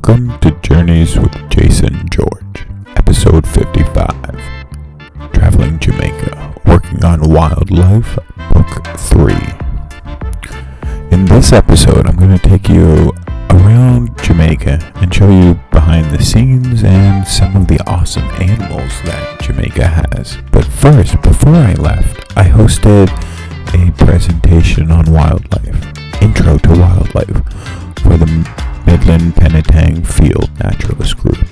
Welcome to Journeys with Jason George, episode 55, Traveling Jamaica, Working on Wildlife, book 3. In this episode, I'm going to take you around Jamaica and show you behind the scenes and some of the awesome animals that Jamaica has. But first, before I left, I hosted a presentation on wildlife, Intro to Wildlife, for the Midland Penetang Field Naturalist Group.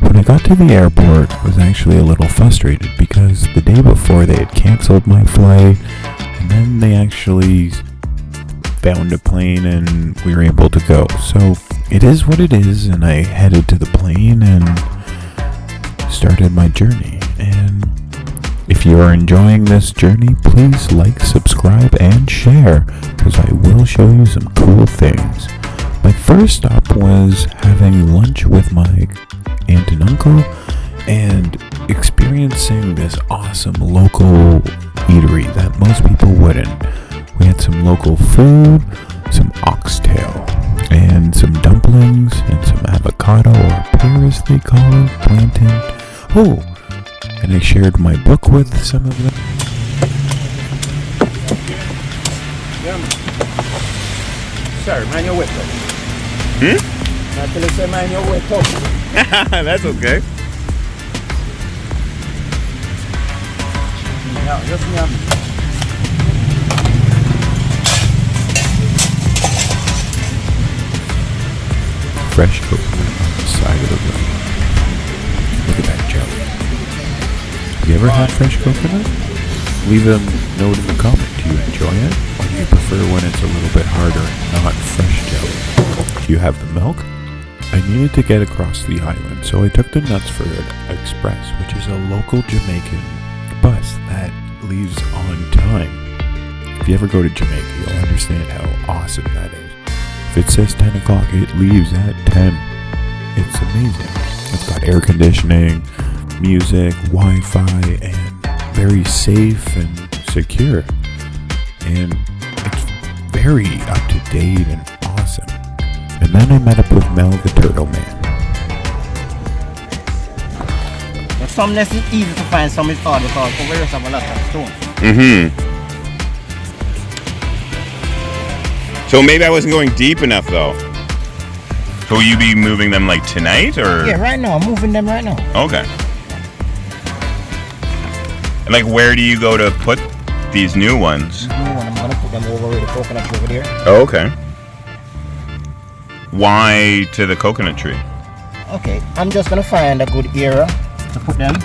When I got to the airport, I was actually a little frustrated because the day before they had canceled my flight, and then they actually found a plane and we were able to go. So it is what it is, and I headed to the plane and started my journey. And if you are enjoying this journey, please like, subscribe, and share, because I will show you some cool things. My first stop was having lunch with my aunt and uncle and experiencing this awesome local eatery that most people wouldn't. We had some local food, some oxtail, and some dumplings, and some avocado, or pear as they call it, plantain. Oh, and I shared my book with some of them. Sir, mind your whip. Not till say mind your whip. That's okay. Yeah, just me. Fresh coconut on the side of the road. Look at that jelly. Have you ever had fresh coconut? Leave a note in the comment. Do you enjoy it? Or do you prefer when it's a little bit harder and not fresh jelly? Do you have the milk? I needed to get across the island, so I took the Knutsford Express, which is a local Jamaican bus that leaves on time. If you ever go to Jamaica, you'll understand how awesome that is. If it says 10 o'clock, it leaves at 10. It's amazing. It's got air conditioning, music, Wi-Fi, and very safe and secure. And it's very up to date and awesome. And then I met up with Mel the Turtle Man. Some less is easy to find, some is hard because over here some a lot of stones. So maybe I wasn't going deep enough though. So will you be moving them like tonight or? Yeah, right now. I'm moving them right now. Okay. And like where do you go to put these new ones? I'm gonna put them over where the coconut over there. Oh, okay. Why to the coconut tree? Okay, I'm just gonna find a good area to put them,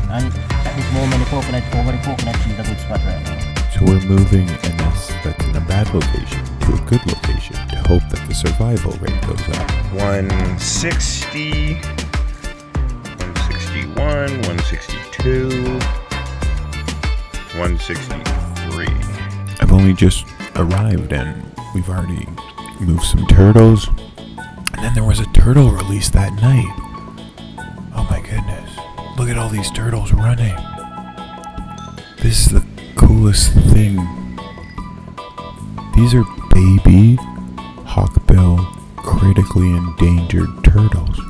and at this moment the coconut over the coconut tree is a good spot right now. So we're moving that's in a bad location to a good location to hope that the survival rate goes up. 160, 161, 162, 163. I've only just arrived and we've already moved some turtles. And then there was a turtle release that night. Oh my goodness. Look at all these turtles running. This is the coolest thing. These are baby hawksbill critically endangered turtles.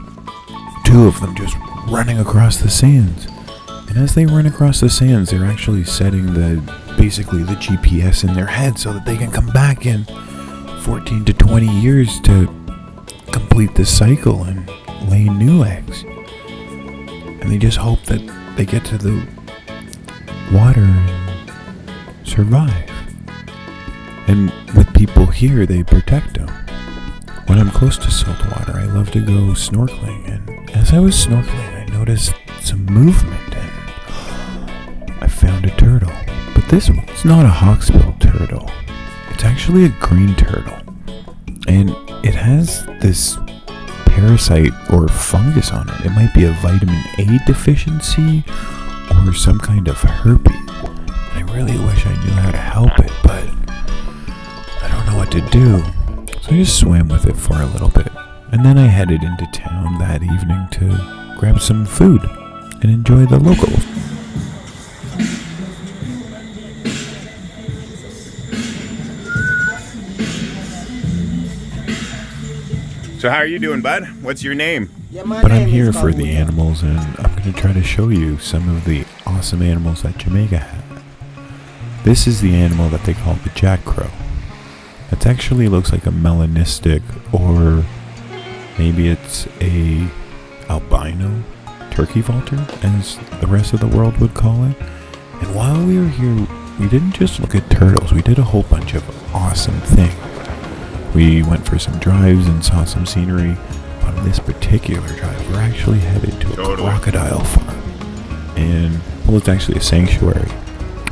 2 of them just running across the sands. And as they run across the sands, they're actually setting basically the GPS in their head so that they can come back in 14 to 20 years to complete the cycle and lay new eggs. And they just hope that they get to the water and survive. And with people here, they protect them. When I'm close to salt water, I love to go snorkeling. And as I was snorkeling, I noticed some movement and I found a turtle. But this one's not a hawksbill turtle. It's actually a green turtle. And it has this parasite or fungus on it. It might be a vitamin A deficiency or some kind of herpes. And I really wish I knew how to help it, but I don't know what to do. So I just swam with it for a little bit. And then I headed into town that evening to grab some food and enjoy the locals. So how are you doing, bud? What's your name? Yeah, my But I'm name here is for the Cowboy. animals, and I'm going to try to show you some of the awesome animals that Jamaica has. This is the animal that they call the jack crow. It actually looks like a melanistic, or maybe it's a albino turkey vulture, as the rest of the world would call it. And while we were here, we didn't just look at turtles, we did a whole bunch of awesome things. We went for some drives and saw some scenery. On this particular drive, we're actually headed to a crocodile farm. And, well, it's actually a sanctuary.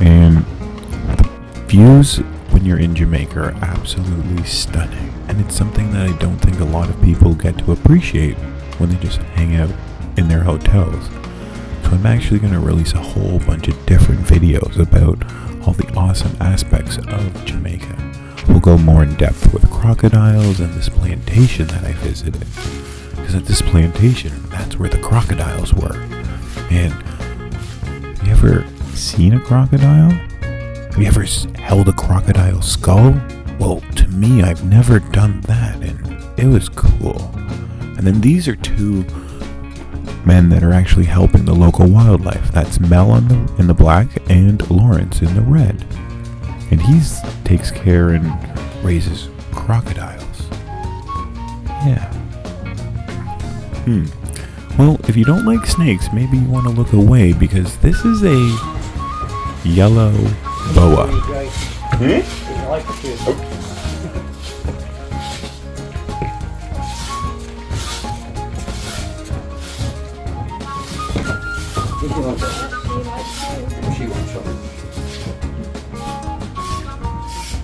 And the views when you're in Jamaica are absolutely stunning. And it's something that I don't think a lot of people get to appreciate when they just hang out in their hotels. So I'm actually going to release a whole bunch of different videos about all the awesome aspects of Jamaica. We'll go more in depth with crocodiles and this plantation that I visited. Because at this plantation, that's where the crocodiles were. And have you ever seen a crocodile? Have you ever held a crocodile skull? Well, to me, I've never done that, and it was cool. And then these are two men that are actually helping the local wildlife. That's Mel in the black and Lawrence in the red. And he takes care and raises crocodiles. Yeah. Well, if you don't like snakes, maybe you want to look away, because this is a yellow boa.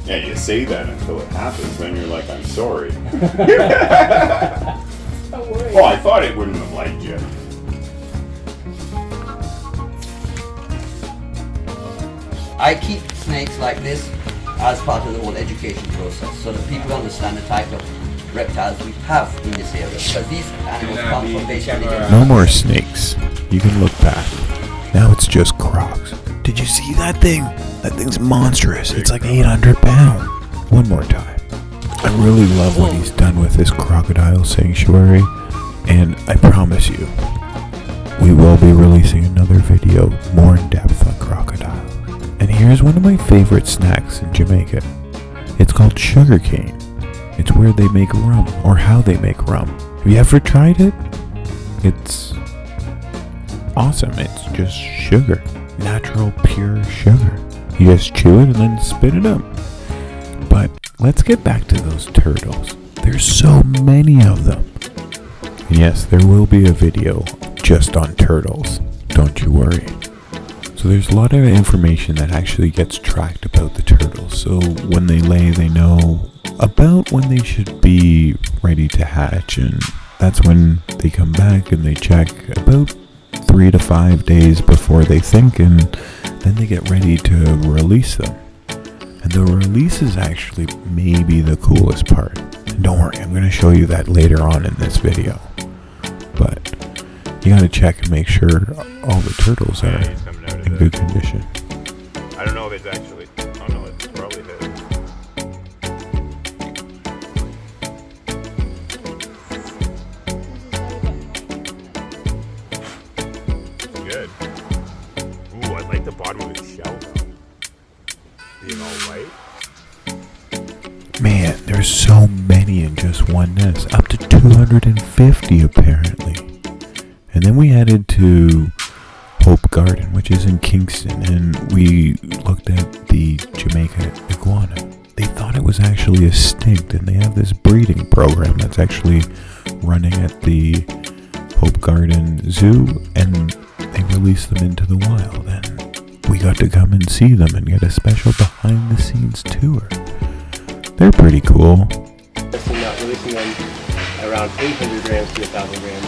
Yeah, you say that until it happens, then you're like, I'm sorry. Well, I thought it wouldn't have liked you. I keep snakes like this as part of the whole education process, so that people understand the type of reptiles we have in this area. Because these animals come from basically different. No more snakes. You can look back. Now it's just crocs. Did you see that thing? That thing's monstrous. It's like 800 pounds. One more time. I really love what he's done with this crocodile sanctuary. And I promise you, we will be releasing another video more in depth on crocodiles. And here's one of my favorite snacks in Jamaica. It's called sugarcane. It's where they make rum, or how they make rum. Have you ever tried it? It's awesome. It's just sugar. Natural, pure sugar. You just chew it and then spit it up. But let's get back to those turtles. There's so many of them. Yes, there will be a video just on turtles. Don't you worry. So there's a lot of information that actually gets tracked about the turtles. So when they lay, they know about when they should be ready to hatch. And that's when they come back and they check about 3 to 5 days before they think. And then they get ready to release them. And the release is actually maybe the coolest part. And don't worry, I'm going to show you that later on in this video. But you gotta check and make sure all the turtles are in good condition. I don't know if it's actually. Oh no, it's probably his. Good. Ooh, I like the bottom of his shell though. Being all white. Man, there's so many in just one nest. Up to 250 apparently. And then we headed to Hope Garden, which is in Kingston, and we looked at the Jamaica Iguana. They thought it was actually a stink, and they have this breeding program that's actually running at the Hope Garden Zoo, and they release them into the wild. And we got to come and see them and get a special behind-the-scenes tour. They're pretty cool. Releasing them around 800 grams to 1,000 grams.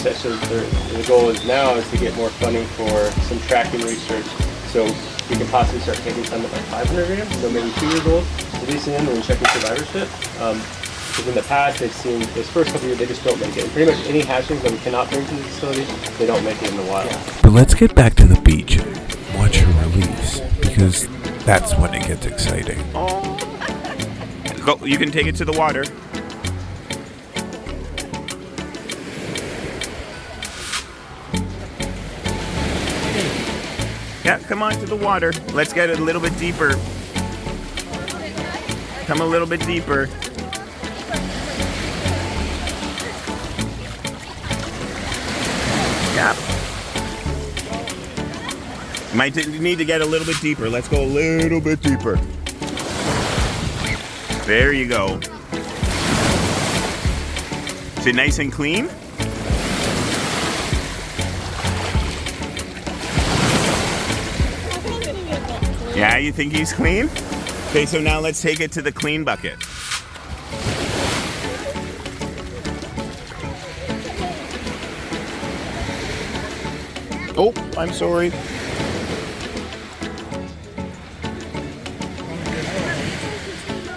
And so the goal is now is to get more funding for some tracking research. So we can possibly start taking some at like 500 grams, so maybe 2 years old, releasing them and checking survivorship. Because in the past, they've seen this first couple of years, they just don't make it. And pretty much any hatchlings that we cannot bring to the facility, they don't make it in the wild. But let's get back to the beach and watch her release, because that's when it gets exciting. Go, you can take it to the water. Yeah, come on to the water. Let's get a little bit deeper. Come a little bit deeper. Yeah. Might need to get a little bit deeper. Let's go a little bit deeper. There you go. Is it nice and clean? Yeah, you think he's clean? Okay, so now let's take it to the clean bucket. Oh, I'm sorry.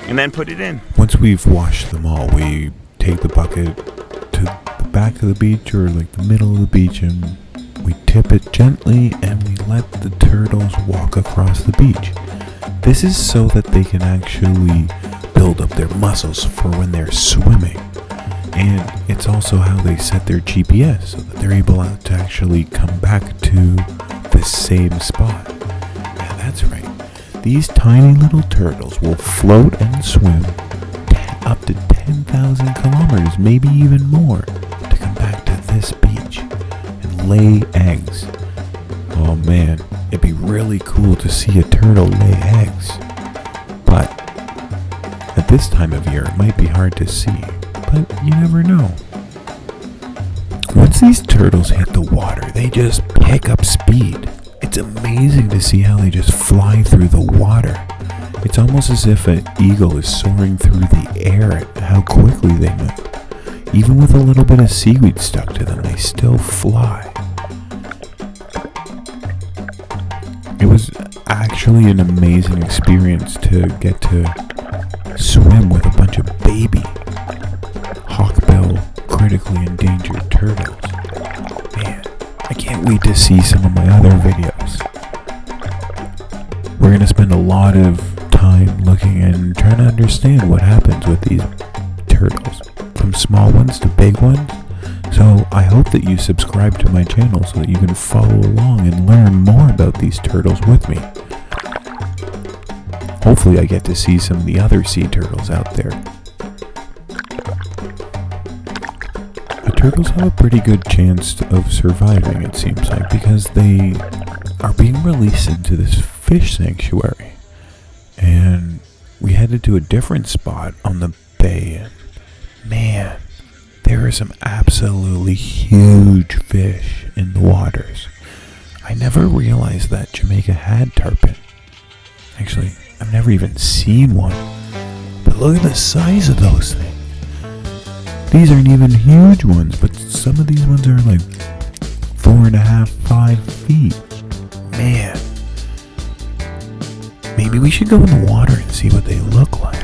And then put it in. Once we've washed them all, we take the bucket to the back of the beach or like the middle of the beach, and we tip it gently and we let the turtles walk across the beach. This is so that they can actually build up their muscles for when they're swimming. And it's also how they set their GPS so that they're able to actually come back to the same spot. Yeah, that's right. These tiny little turtles will float and swim up to 10,000 kilometers, maybe even more, to come back to this beach and lay eggs. Oh man, it'd be really cool to see a turtle lay eggs. But at this time of year, it might be hard to see. But you never know. Once these turtles hit the water, they just pick up speed. It's amazing to see how they just fly through the water. It's almost as if an eagle is soaring through the air at how quickly they move. Even with a little bit of seaweed stuck to them, they still fly. It was actually an amazing experience to get to swim with a bunch of baby hawksbill, critically endangered turtles. Man, I can't wait to see some of my other videos. We're going to spend a lot of time looking and trying to understand what happens with these turtles, from small ones to big ones. So I hope that you subscribe to my channel so that you can follow along and learn more about these turtles with me. Hopefully I get to see some of the other sea turtles out there. Turtles have a pretty good chance of surviving, it seems like, because they are being released into this fish sanctuary. And we headed to a different spot on the bay, and man, there are some absolutely huge fish in the waters. I never realized that Jamaica had tarpon. Actually, I've never even seen one. But look at the size of those things. These aren't even huge ones, but some of these ones are like 4.5, 5 feet. Man. Maybe we should go in the water and see what they look like.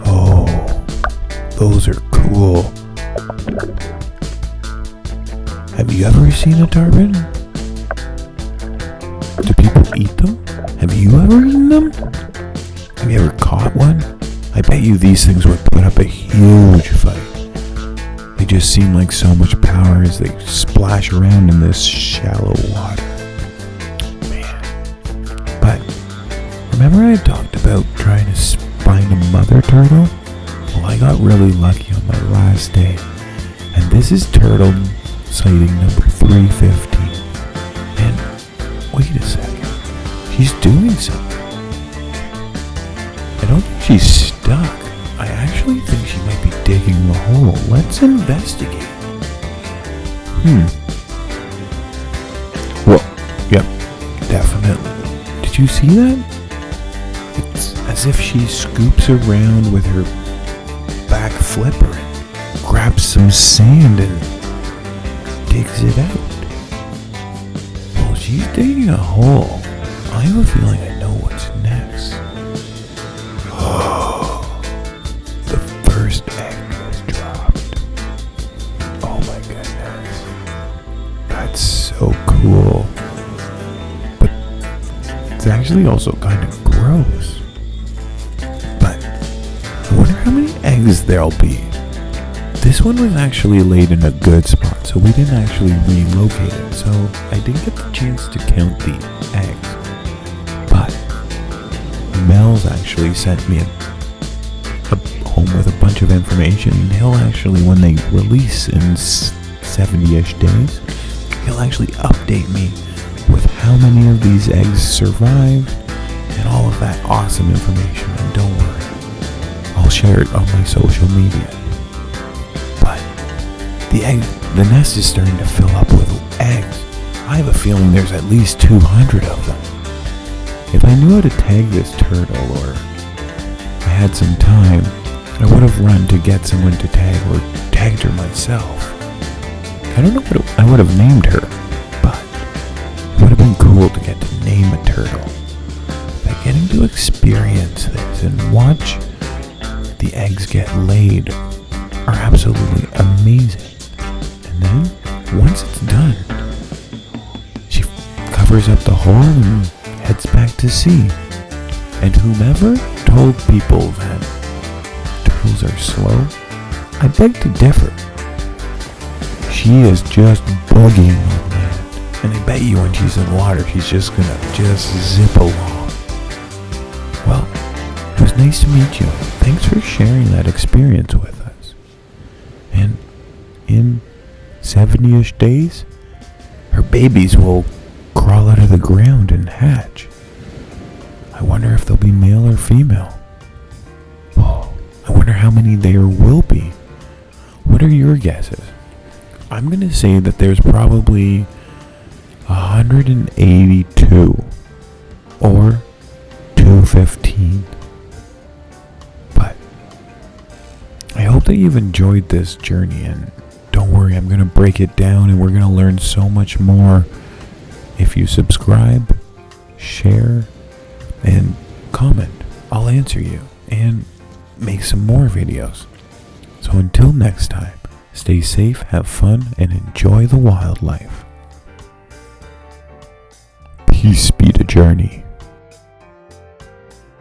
Oh, those are cool. Have you ever seen a tarpon? Do people eat them? Have you ever eaten them? Have you ever caught one? I bet you these things would put up a huge fight. They just seem like so much power as they splash around in this shallow water. Man. But remember I talked about trying to find a mother turtle? Well, I got really lucky on my last day. And this is turtle sighting number 315. And wait a second. She's doing something. I don't think she's stuck. I actually think she might be digging a hole. Let's investigate. Well, yep, definitely. Did you see that? It's as if she scoops around with her back flipper and grabs some sand and digs it out. Well, she's digging a hole. I have a feeling I know what's next. The first egg was dropped. Oh my goodness. That's so cool. But it's actually also kind of gross. But I wonder how many eggs there'll be. This one was actually laid in a good spot, so we didn't actually relocate it. So I didn't get the chance to count these. Mel's actually sent me a home with a bunch of information. He'll actually, when they release in 70-ish days, he'll actually update me with how many of these eggs survived and all of that awesome information. And don't worry, I'll share it on my social media. But the nest is starting to fill up with eggs. I have a feeling there's at least 200 of them. If I knew how to tag this turtle, or I had some time, I would have run to get someone to tag, or tagged her myself. I don't know what I would have named her, but it would have been cool to get to name a turtle. But getting to experience this and watch the eggs get laid are absolutely amazing. And then, once it's done, she covers up the hole and heads back to sea. And whomever told people that turtles are slow, I beg to differ. She is just bugging on land. And I bet you when she's in water, she's just gonna zip along. Well, it was nice to meet you. Thanks for sharing that experience with us. And in 70-ish days, her babies will crawl out of the ground and hatch. I wonder if they'll be male or female. Oh, I wonder how many there will be. What are your guesses? I'm going to say that there's probably 182 or 215. But I hope that you've enjoyed this journey, and don't worry, I'm going to break it down and we're going to learn so much more if you subscribe, share, and comment. I'll answer you and make some more videos. So until next time, stay safe, have fun, and enjoy the wildlife. Peace be to Journey.